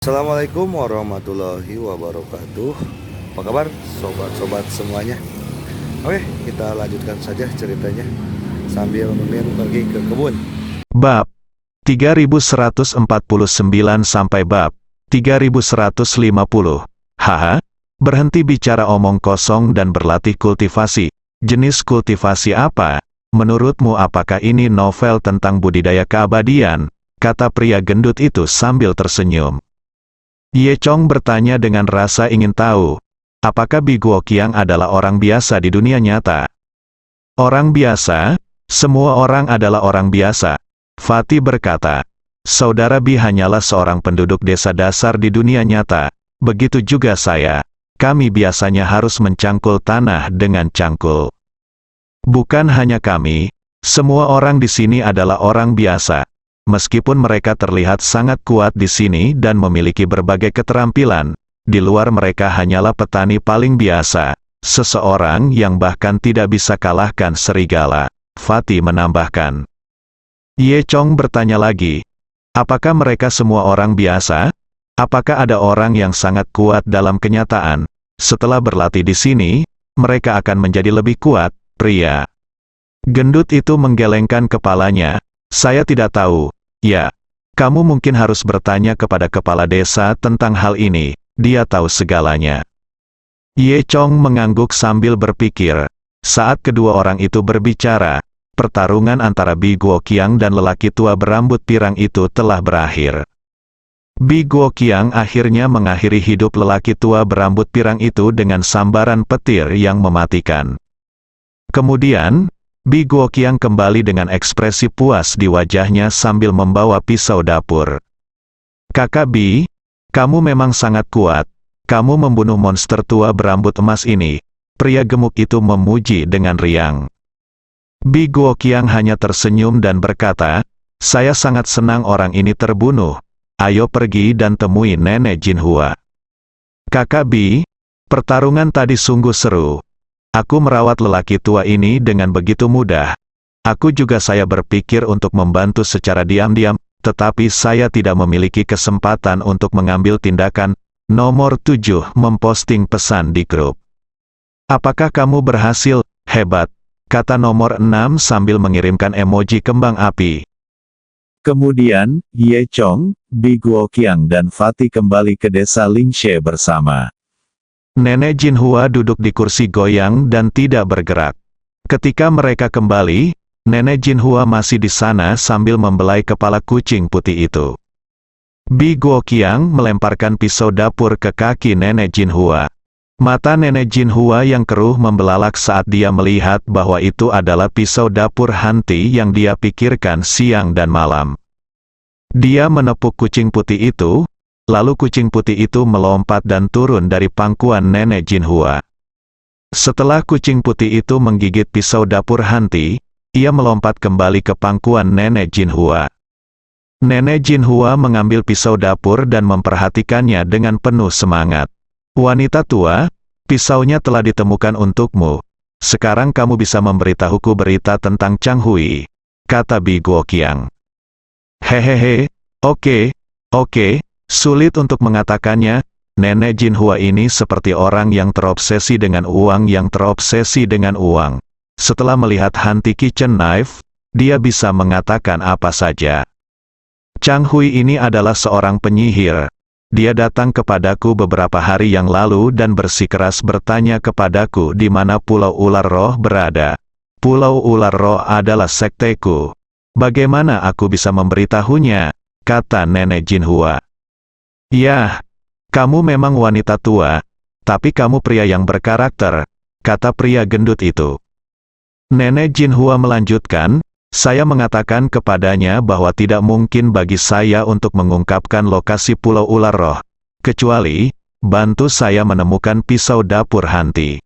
Assalamualaikum warahmatullahi wabarakatuh. Apa kabar sobat-sobat semuanya? Oke, kita lanjutkan saja ceritanya sambil Mimin pergi ke kebun. Bab 3149 sampai bab 3150. Haha, berhenti bicara omong kosong dan berlatih kultivasi. Jenis kultivasi apa? Menurutmu apakah ini novel tentang budidaya keabadian? Kata pria gendut itu sambil tersenyum. Ye Chong bertanya dengan rasa ingin tahu. Apakah Bi Guoqiang adalah orang biasa di dunia nyata? Orang biasa? Semua orang adalah orang biasa. Fatih berkata, saudara Bi hanyalah seorang penduduk desa dasar di dunia nyata. Begitu juga saya. Kami biasanya harus mencangkul tanah dengan cangkul. Bukan hanya kami, semua orang di sini adalah orang biasa. Meskipun mereka terlihat sangat kuat di sini dan memiliki berbagai keterampilan, di luar mereka hanyalah petani paling biasa. Seseorang yang bahkan tidak bisa kalahkan serigala. Fatih menambahkan. Ye Chong bertanya lagi, apakah mereka semua orang biasa? Apakah ada orang yang sangat kuat dalam kenyataan? Setelah berlatih di sini, mereka akan menjadi lebih kuat, pria. Gendut itu menggelengkan kepalanya. Saya tidak tahu. Ya, kamu mungkin harus bertanya kepada kepala desa tentang hal ini. Dia tahu segalanya. Ye Chong mengangguk sambil berpikir. Saat kedua orang itu berbicara, pertarungan antara Bi Guoqiang dan lelaki tua berambut pirang itu telah berakhir. Bi Guoqiang akhirnya mengakhiri hidup lelaki tua berambut pirang itu dengan sambaran petir yang mematikan. Kemudian, Bi Guoqiang kembali dengan ekspresi puas di wajahnya sambil membawa pisau dapur. Kakak Bi, kamu memang sangat kuat. Kamu membunuh monster tua berambut emas ini. Pria gemuk itu memuji dengan riang. Bi Guoqiang hanya tersenyum dan berkata, saya sangat senang orang ini terbunuh. Ayo pergi dan temui Nenek Jinhua. Kakak Bi, pertarungan tadi sungguh seru. Aku merawat lelaki tua ini dengan begitu mudah. Aku juga saya berpikir untuk membantu secara diam-diam, tetapi saya tidak memiliki kesempatan untuk mengambil tindakan. Nomor 7 memposting pesan di grup. Apakah kamu berhasil? Hebat, kata nomor 6 sambil mengirimkan emoji kembang api. Kemudian, Ye Chong, Bi Guoqiang dan Fatih kembali ke desa Lingshe bersama. Nenek Jinhua duduk di kursi goyang dan tidak bergerak. Ketika mereka kembali, Nenek Jinhua masih di sana sambil membelai kepala kucing putih itu. Bi Guoqiang melemparkan pisau dapur ke kaki Nenek Jinhua. Mata Nenek Jinhua yang keruh membelalak saat dia melihat bahwa itu adalah pisau dapur hanti yang dia pikirkan siang dan malam. Dia menepuk kucing putih itu. Lalu kucing putih itu melompat dan turun dari pangkuan Nenek Jinhua. Setelah kucing putih itu menggigit pisau dapur hanti, ia melompat kembali ke pangkuan Nenek Jinhua. Nenek Jinhua mengambil pisau dapur dan memperhatikannya dengan penuh semangat. Wanita tua, pisaunya telah ditemukan untukmu. Sekarang kamu bisa memberitahuku berita tentang Chang Hui, kata Bi Guoqiang. Hehehe, oke. Sulit untuk mengatakannya, Nenek Jinhua ini seperti orang yang terobsesi dengan uang Setelah melihat hanti kitchen knife, dia bisa mengatakan apa saja. Chang Hui ini adalah seorang penyihir. Dia datang kepadaku beberapa hari yang lalu dan bersikeras bertanya kepadaku di mana Pulau Ular Roh berada. Pulau Ular Roh adalah sekteku. Bagaimana aku bisa memberitahunya? Kata Nenek Jinhua. Yah, kamu memang wanita tua, tapi kamu pria yang berkarakter, kata pria gendut itu. Nenek Jinhua melanjutkan, saya mengatakan kepadanya bahwa tidak mungkin bagi saya untuk mengungkapkan lokasi Pulau Ular Roh, kecuali, bantu saya menemukan pisau dapur hanti.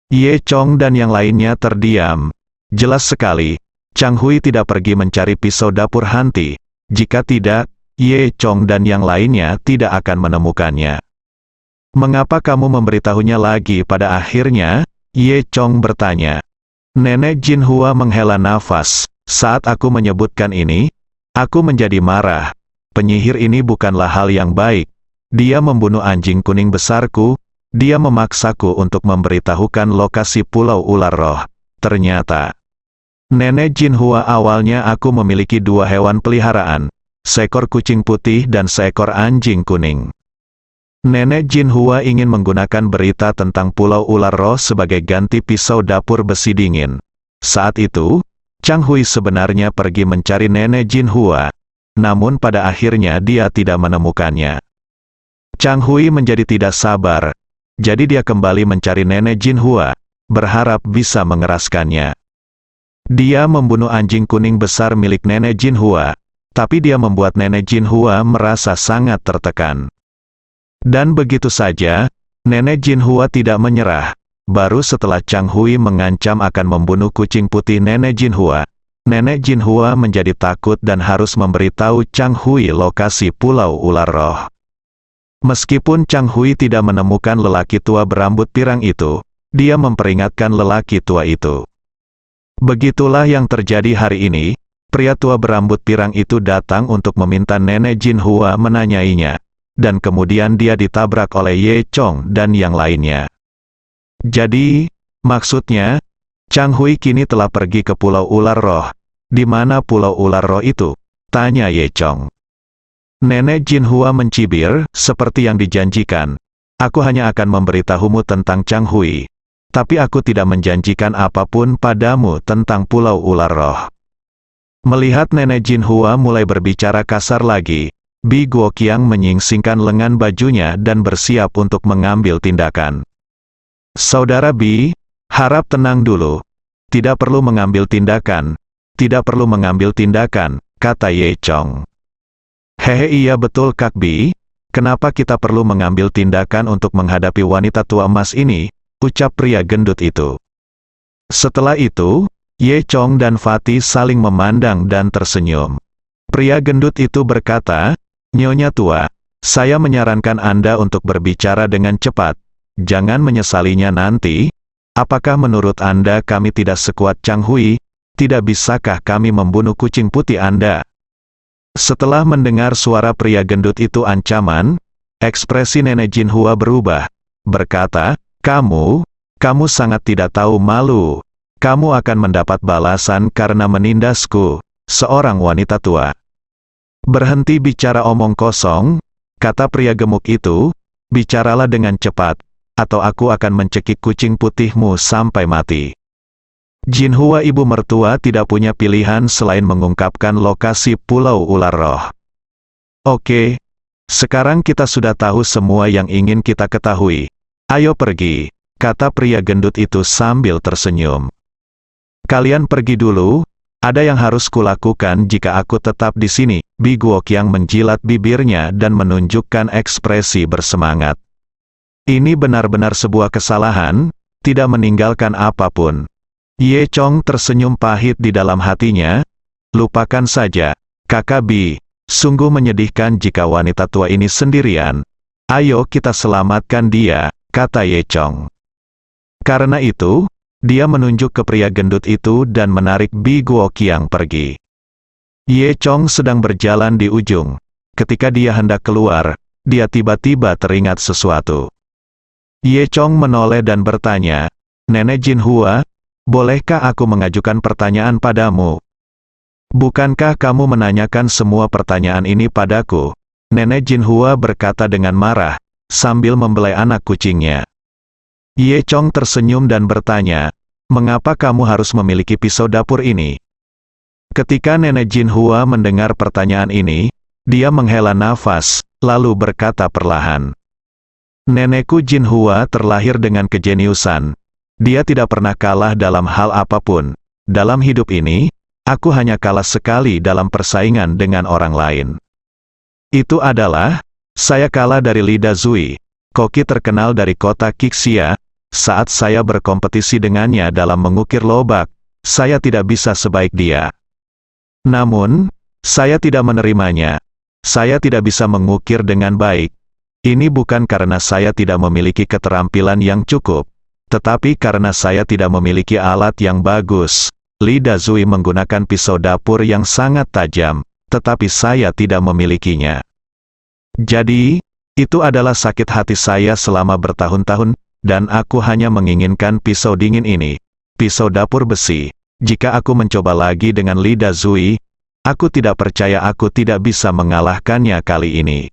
Ye Chong dan yang lainnya terdiam. Jelas sekali, Chang Hui tidak pergi mencari pisau dapur hanti, jika tidak, Ye Chong dan yang lainnya tidak akan menemukannya. Mengapa kamu memberitahunya lagi pada akhirnya? Ye Chong bertanya. Nenek Jinhua menghela nafas. Saat aku menyebutkan ini, aku menjadi marah. penyihir ini bukanlah hal yang baik. Dia membunuh anjing kuning besarku, dia memaksaku untuk memberitahukan lokasi Pulau Ular Roh. Ternyata, Nenek Jinhua, awalnya aku memiliki 2 hewan peliharaan, seekor kucing putih dan seekor anjing kuning. Nenek Jinhua ingin menggunakan berita tentang Pulau Ular Roh sebagai ganti pisau dapur besi dingin. Saat itu, Chang Hui sebenarnya pergi mencari Nenek Jinhua, namun pada akhirnya dia tidak menemukannya. Chang Hui menjadi tidak sabar, jadi dia kembali mencari Nenek Jinhua, berharap bisa mengeraskannya. Dia membunuh anjing kuning besar milik Nenek Jinhua, tapi dia membuat Nenek Jinhua merasa sangat tertekan. Dan begitu saja, Nenek Jinhua tidak menyerah. Baru setelah Chang Hui mengancam akan membunuh kucing putih Nenek Jinhua menjadi takut dan harus memberitahu Chang Hui lokasi Pulau Ular Roh. Meskipun Chang Hui tidak menemukan lelaki tua berambut pirang itu, dia memperingatkan lelaki tua itu. Begitulah yang terjadi hari ini. Pria tua berambut pirang itu datang untuk meminta Nenek Jinhua menanyainya, dan kemudian dia ditabrak oleh Ye Chong dan yang lainnya. Jadi, maksudnya, Chang Hui kini telah pergi ke Pulau Ular Roh. Di mana Pulau Ular Roh itu? Tanya Ye Chong. Nenek Jinhua mencibir, seperti yang dijanjikan. Aku hanya akan memberitahumu tentang Chang Hui. Tapi aku tidak menjanjikan apapun padamu tentang Pulau Ular Roh. Melihat Nenek Jinhua mulai berbicara kasar lagi, Bi Guoqiang menyingsingkan lengan bajunya dan bersiap untuk mengambil tindakan. Saudara Bi, harap tenang dulu. Tidak perlu mengambil tindakan. Tidak perlu mengambil tindakan, kata Ye Chong. Hehe, iya betul Kak Bi. Kenapa kita perlu mengambil tindakan untuk menghadapi wanita tua emas ini? Ucap pria gendut itu. Setelah itu, Ye Chong dan Fatih saling memandang dan tersenyum. Pria gendut itu berkata, Nyonya tua, saya menyarankan Anda untuk berbicara dengan cepat. Jangan menyesalinya nanti. Apakah menurut Anda kami tidak sekuat Chang Hui? Tidak bisakah kami membunuh kucing putih Anda? Setelah mendengar suara pria gendut itu ancaman, ekspresi Nenek Jinhua berubah. Berkata, Kamu sangat tidak tahu malu. Kamu akan mendapat balasan karena menindasku, seorang wanita tua. Berhenti bicara omong kosong, kata pria gemuk itu, bicaralah dengan cepat, atau aku akan mencekik kucing putihmu sampai mati. Jinhua ibu mertua tidak punya pilihan selain mengungkapkan lokasi Pulau Ular Roh. Oke, sekarang kita sudah tahu semua yang ingin kita ketahui. Ayo pergi, kata pria gendut itu sambil tersenyum. Kalian pergi dulu, ada yang harus kulakukan jika aku tetap di sini. Bi Guoqiang menjilat bibirnya dan menunjukkan ekspresi bersemangat. Ini benar-benar sebuah kesalahan, tidak meninggalkan apapun. Ye Chong tersenyum pahit di dalam hatinya. Lupakan saja, Kakak Bi, sungguh menyedihkan jika wanita tua ini sendirian. Ayo kita selamatkan dia, kata Ye Chong. Karena itu, dia menunjuk ke pria gendut itu dan menarik Bi Guoqiang pergi. Ye Chong sedang berjalan di ujung. Ketika dia hendak keluar, dia tiba-tiba teringat sesuatu. Ye Chong menoleh dan bertanya, Nenek Jinhua, bolehkah aku mengajukan pertanyaan padamu? Bukankah kamu menanyakan semua pertanyaan ini padaku? Nenek Jinhua berkata dengan marah, sambil membelai anak kucingnya. Ye Chong tersenyum dan bertanya, mengapa kamu harus memiliki pisau dapur ini? Ketika Nenek Jinhua mendengar pertanyaan ini, dia menghela nafas, lalu berkata perlahan. Nenekku Jinhua terlahir dengan kejeniusan. Dia tidak pernah kalah dalam hal apapun. Dalam hidup ini, aku hanya kalah sekali dalam persaingan dengan orang lain. Itu adalah, saya kalah dari Li Dazui, koki terkenal dari kota Qixia. Saat saya berkompetisi dengannya dalam mengukir lobak, saya tidak bisa sebaik dia. Namun, saya tidak menerimanya. Saya tidak bisa mengukir dengan baik. Ini bukan karena saya tidak memiliki keterampilan yang cukup, tetapi karena saya tidak memiliki alat yang bagus. Li Dazui menggunakan pisau dapur yang sangat tajam, tetapi saya tidak memilikinya. Jadi, itu adalah sakit hati saya selama bertahun-tahun, dan aku hanya menginginkan pisau dingin ini, pisau dapur besi. Jika aku mencoba lagi dengan lidah Zui, aku tidak percaya aku tidak bisa mengalahkannya kali ini.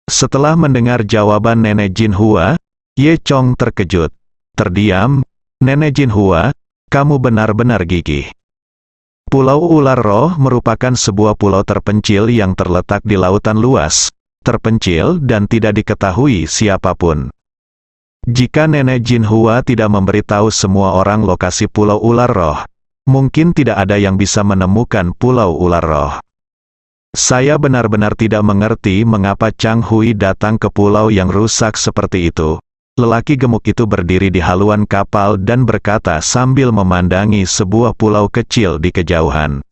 Setelah mendengar jawaban Nenek Jinhua, Ye Chong terkejut. Terdiam, Nenek Jinhua, kamu benar-benar gigih. Pulau Ular Roh merupakan sebuah pulau terpencil yang terletak di lautan luas, terpencil dan tidak diketahui siapapun. Jika Nenek Jinhua tidak memberitahu semua orang lokasi Pulau Ular Roh, mungkin tidak ada yang bisa menemukan Pulau Ular Roh. Saya benar-benar tidak mengerti mengapa Chang Hui datang ke pulau yang rusak seperti itu. Lelaki gemuk itu berdiri di haluan kapal dan berkata sambil memandangi sebuah pulau kecil di kejauhan.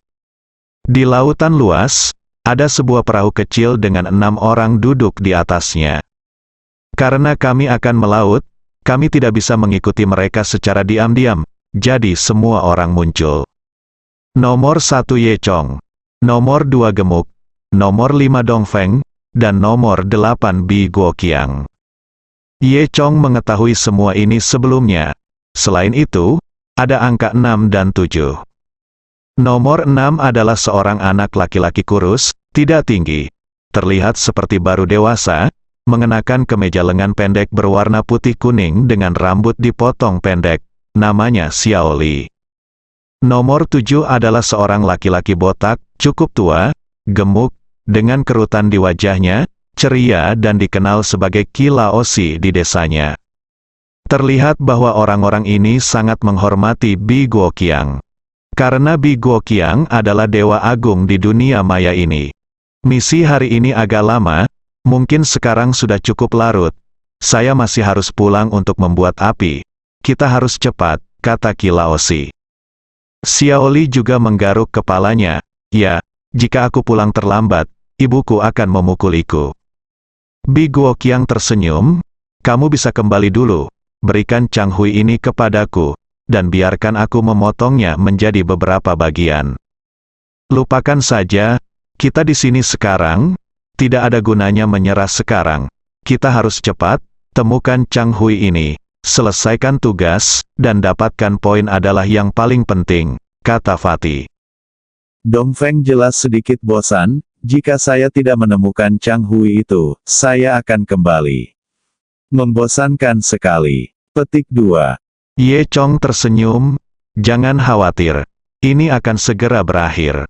Di lautan luas, ada sebuah perahu kecil dengan 6 orang duduk di atasnya. Karena kami akan melaut, kami tidak bisa mengikuti mereka secara diam-diam, jadi semua orang muncul. Nomor 1 Ye Chong, nomor 2 Gemuk, nomor 5 Dongfeng, dan nomor 8 Bi Guoqiang. Ye Chong mengetahui semua ini sebelumnya. Selain itu, ada angka 6 dan 7. Nomor 6 adalah seorang anak laki-laki kurus, tidak tinggi, terlihat seperti baru dewasa, mengenakan kemeja lengan pendek berwarna putih kuning dengan rambut dipotong pendek, namanya Xiao Li. Nomor 7 adalah seorang laki-laki botak, cukup tua, gemuk, dengan kerutan di wajahnya, ceria dan dikenal sebagai Qi Laosi di desanya. Terlihat bahwa orang-orang ini sangat menghormati Bi Guoqiang. Karena Bi Guoqiang adalah dewa agung di dunia maya ini. Misi hari ini agak lama, mungkin sekarang sudah cukup larut. Saya masih harus pulang untuk membuat api. Kita harus cepat, kata Qi Laosi. Xiao Li juga menggaruk kepalanya. Ya, jika aku pulang terlambat, ibuku akan memukuliku. Bi Guoqiang tersenyum, kamu bisa kembali dulu, berikan Chang Hui ini kepadaku, dan biarkan aku memotongnya menjadi beberapa bagian. Lupakan saja, kita di sini sekarang, tidak ada gunanya menyerah sekarang. Kita harus cepat, temukan Chang Hui ini, selesaikan tugas, dan dapatkan poin adalah yang paling penting, kata Fatih. Dongfeng jelas sedikit bosan, jika saya tidak menemukan Chang Hui itu, saya akan kembali. Membosankan sekali. Petik 2. Ye Chong tersenyum, jangan khawatir, ini akan segera berakhir.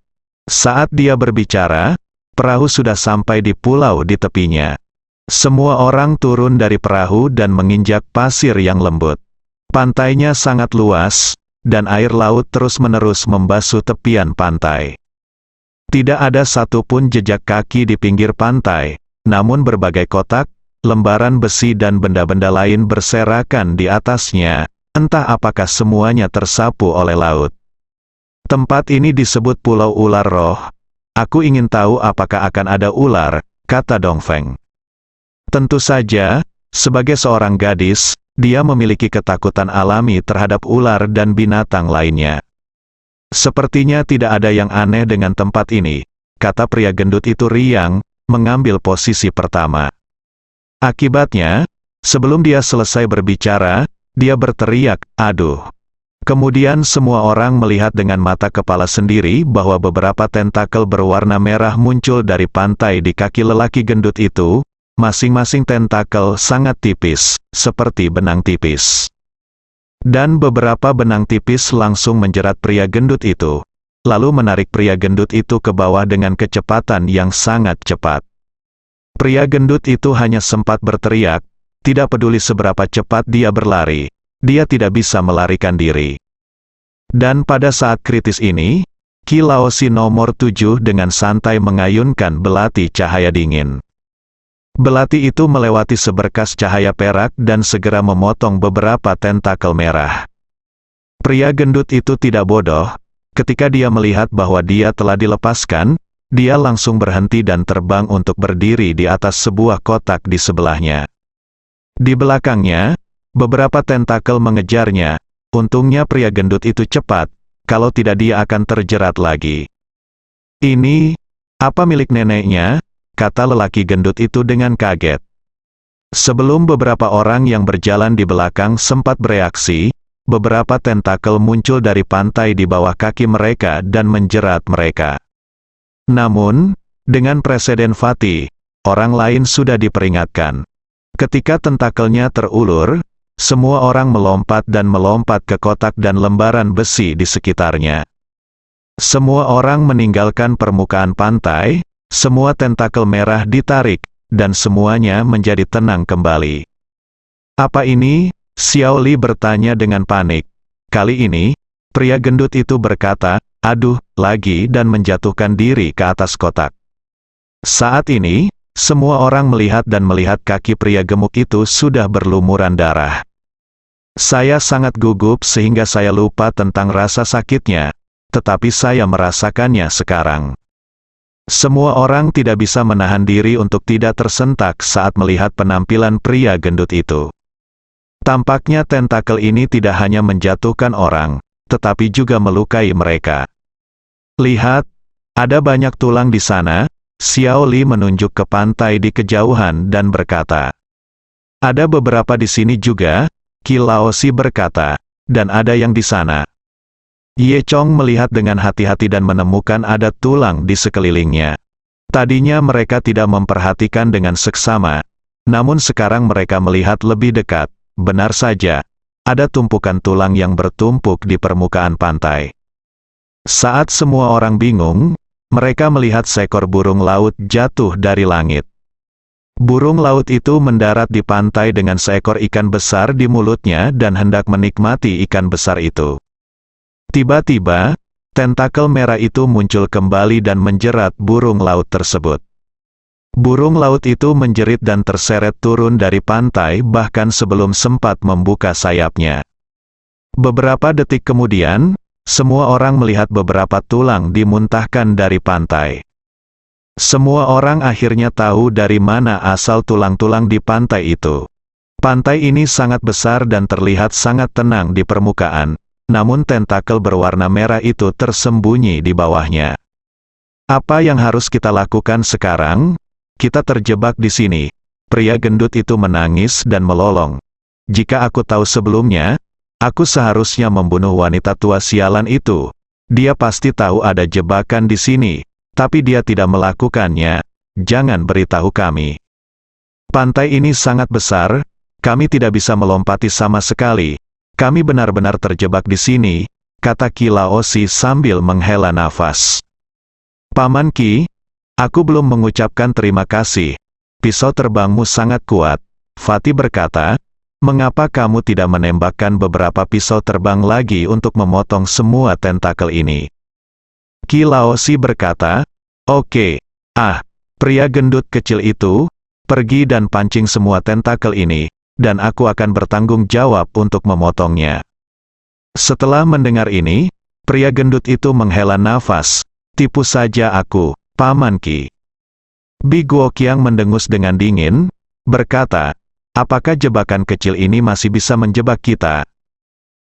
Saat dia berbicara, perahu sudah sampai di pulau di tepinya. Semua orang turun dari perahu dan menginjak pasir yang lembut. Pantainya sangat luas, dan air laut terus-menerus membasuh tepian pantai. Tidak ada satupun jejak kaki di pinggir pantai, namun berbagai kotak, lembaran besi dan benda-benda lain berserakan di atasnya, entah apakah semuanya tersapu oleh laut. Tempat ini disebut Pulau Ular Roh. Aku ingin tahu apakah akan ada ular, kata Dongfeng. Tentu saja, sebagai seorang gadis, dia memiliki ketakutan alami terhadap ular dan binatang lainnya. Sepertinya tidak ada yang aneh dengan tempat ini, kata pria gendut itu riang, mengambil posisi pertama. Akibatnya, sebelum dia selesai berbicara, dia berteriak, aduh. Kemudian semua orang melihat dengan mata kepala sendiri bahwa beberapa tentakel berwarna merah muncul dari pantai di kaki lelaki gendut itu, masing-masing tentakel sangat tipis, seperti benang tipis. Dan beberapa benang tipis langsung menjerat pria gendut itu, lalu menarik pria gendut itu ke bawah dengan kecepatan yang sangat cepat. Pria gendut itu hanya sempat berteriak, tidak peduli seberapa cepat dia berlari, dia tidak bisa melarikan diri. Dan pada saat kritis ini, Qi Laosi nomor 7 dengan santai mengayunkan belati cahaya dingin. Belati itu melewati seberkas cahaya perak dan segera memotong beberapa tentakel merah. Pria gendut itu tidak bodoh, ketika dia melihat bahwa dia telah dilepaskan, dia langsung berhenti dan terbang untuk berdiri di atas sebuah kotak di sebelahnya. Di belakangnya, beberapa tentakel mengejarnya. Untungnya pria gendut itu cepat, kalau tidak dia akan terjerat lagi. Ini Apa milik neneknya? Kata lelaki gendut itu dengan kaget. Sebelum beberapa orang yang berjalan di belakang sempat bereaksi, beberapa tentakel muncul dari pantai di bawah kaki mereka dan menjerat mereka. Namun, dengan presiden Fatih, orang lain sudah diperingatkan. Ketika tentakelnya terulur, semua orang melompat ke kotak dan lembaran besi di sekitarnya. Semua orang meninggalkan permukaan pantai, semua tentakel merah ditarik, dan semuanya menjadi tenang kembali. Apa ini? Xiao Li bertanya dengan panik. Kali ini, pria gendut itu berkata, aduh, lagi dan menjatuhkan diri ke atas kotak. Saat ini, semua orang melihat kaki pria gemuk itu sudah berlumuran darah. Saya sangat gugup sehingga saya lupa tentang rasa sakitnya, tetapi saya merasakannya sekarang. Semua orang tidak bisa menahan diri untuk tidak tersentak saat melihat penampilan pria gendut itu. Tampaknya tentakel ini tidak hanya menjatuhkan orang, tetapi juga melukai mereka. Lihat, ada banyak tulang di sana. Xiao Li menunjuk ke pantai di kejauhan dan berkata. Ada beberapa di sini juga, Qi Laosi berkata, dan ada yang di sana. Ye Chong melihat dengan hati-hati dan menemukan ada tulang di sekelilingnya. Tadinya mereka tidak memperhatikan dengan seksama, namun sekarang mereka melihat lebih dekat. Benar saja, ada tumpukan tulang yang bertumpuk di permukaan pantai. Saat semua orang bingung, mereka melihat seekor burung laut jatuh dari langit. Burung laut itu mendarat di pantai dengan seekor ikan besar di mulutnya dan hendak menikmati ikan besar itu. Tiba-tiba, tentakel merah itu muncul kembali dan menjerat burung laut tersebut. Burung laut itu menjerit dan terseret turun dari pantai bahkan sebelum sempat membuka sayapnya. Beberapa detik kemudian, semua orang melihat beberapa tulang dimuntahkan dari pantai. Semua orang akhirnya tahu dari mana asal tulang-tulang di pantai itu. Pantai ini sangat besar dan terlihat sangat tenang di permukaan. Namun tentakel berwarna merah itu tersembunyi di bawahnya. Apa yang harus kita lakukan sekarang? Kita terjebak di sini. Pria gendut itu menangis dan melolong. Jika aku tahu sebelumnya, aku seharusnya membunuh wanita tua sialan itu. Dia pasti tahu ada jebakan di sini, tapi dia tidak melakukannya. Jangan beritahu kami. Pantai ini sangat besar, kami tidak bisa melompati sama sekali. Kami benar-benar terjebak di sini, kata Qi Laosi sambil menghela nafas. Paman Qi, aku belum mengucapkan terima kasih. Pisau terbangmu sangat kuat. Fatih berkata, mengapa kamu tidak menembakkan beberapa pisau terbang lagi untuk memotong semua tentakel ini? Qi Laosi berkata, oke. Pria gendut kecil itu, pergi dan pancing semua tentakel ini. Dan aku akan bertanggung jawab untuk memotongnya. Setelah mendengar ini, pria gendut itu menghela nafas. Tipu saja aku, Paman Qi. Bi Guoqiang mendengus dengan dingin, berkata, apakah jebakan kecil ini masih bisa menjebak kita?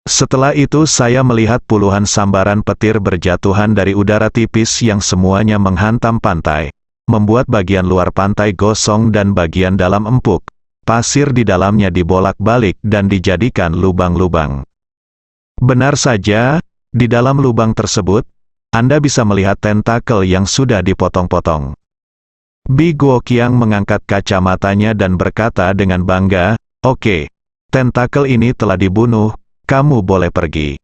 Setelah itu saya melihat puluhan sambaran petir berjatuhan dari udara tipis yang semuanya menghantam pantai, membuat bagian luar pantai gosong dan bagian dalam empuk. Pasir di dalamnya dibolak-balik dan dijadikan lubang-lubang. Benar saja, di dalam lubang tersebut, Anda bisa melihat tentakel yang sudah dipotong-potong. Bi Guoqiang mengangkat kacamatanya dan berkata dengan bangga, oke, tentakel ini telah dibunuh, kamu boleh pergi.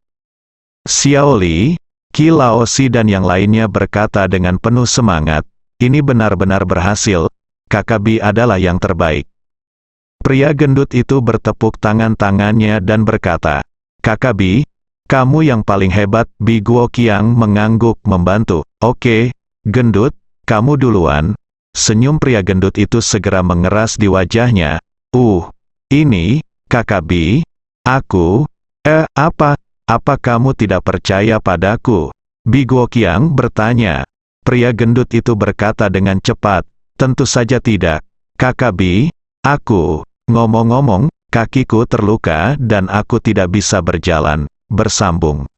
Xiao Li, Qi Laosi dan yang lainnya berkata dengan penuh semangat, ini benar-benar berhasil, Kakak Bi adalah yang terbaik. Pria gendut itu bertepuk tangan-tangannya dan berkata, Kakak Bi, kamu yang paling hebat. Bi Guoqiang mengangguk membantu. Oke, gendut, kamu duluan. Senyum pria gendut itu segera mengeras di wajahnya. Ini, Kakak Bi, aku, apa kamu tidak percaya padaku? Bi Guoqiang bertanya. Pria gendut itu berkata dengan cepat, tentu saja tidak, Kakak Bi, aku. Ngomong-ngomong, kakiku terluka dan aku tidak bisa berjalan. Bersambung.